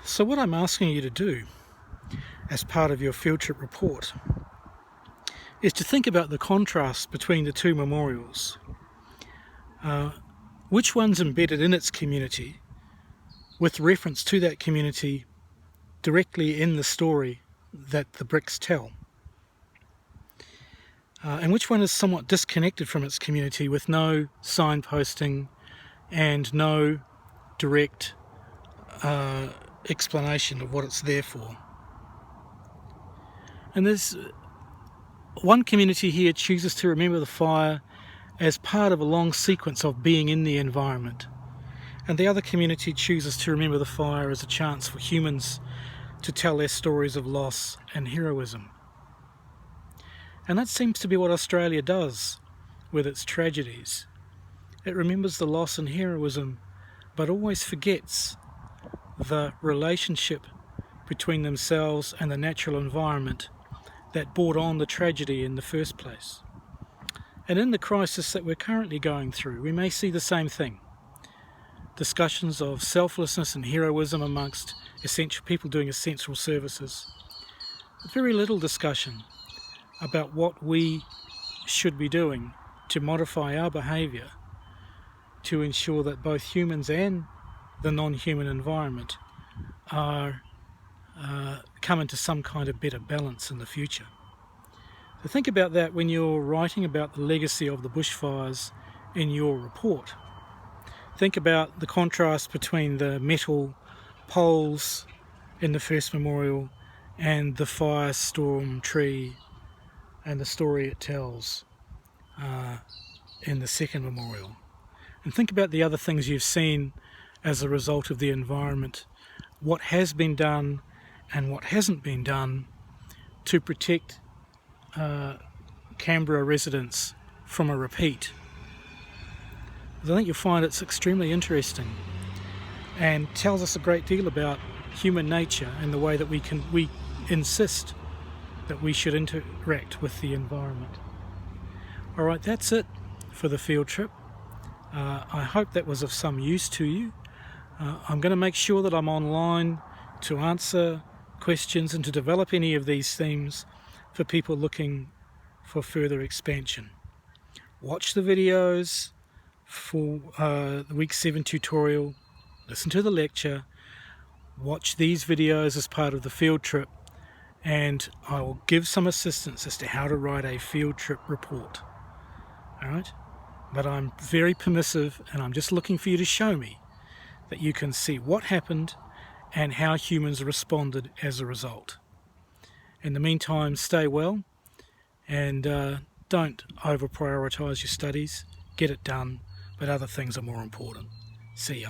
So what I'm asking you to do as part of your field trip report is to think about the contrast between the two memorials. Which one's embedded in its community with reference to that community directly in the story that the bricks tell? And which one is somewhat disconnected from its community with no signposting and no direct explanation of what it's there for? And there's one community here chooses to remember the fire as part of a long sequence of being in the environment, and the other community chooses to remember the fire as a chance for humans to tell their stories of loss and heroism. And that seems to be what Australia does with its tragedies. It remembers the loss and heroism, but always forgets the relationship between themselves and the natural environment that brought on the tragedy in the first place. And in the crisis that we're currently going through, we may see the same thing. Discussions of selflessness and heroism amongst essential people doing essential services. Very little discussion about what we should be doing to modify our behaviour to ensure that both humans and the non-human environment are come into some kind of better balance in the future. So think about that when you're writing about the legacy of the bushfires in your report. Think about the contrast between the metal poles in the first memorial and the firestorm tree and the story it tells in the second memorial. And think about the other things you've seen as a result of the environment, what has been done and what hasn't been done to protect Canberra residents from a repeat. I think you'll find it's extremely interesting and tells us a great deal about human nature and the way that we insist that we should interact with the environment. Alright, that's it for the field trip. I hope that was of some use to you. I'm going to make sure that I'm online to answer questions and to develop any of these themes for people looking for further expansion. Watch the videos for the week 7 tutorial, listen to the lecture, watch these videos as part of the field trip, and I will give some assistance as to how to write a field trip report. Alright? But I'm very permissive and I'm just looking for you to show me that you can see what happened and how humans responded as a result. In the meantime, stay well and don't over-prioritise your studies. Get it done, but other things are more important. See ya.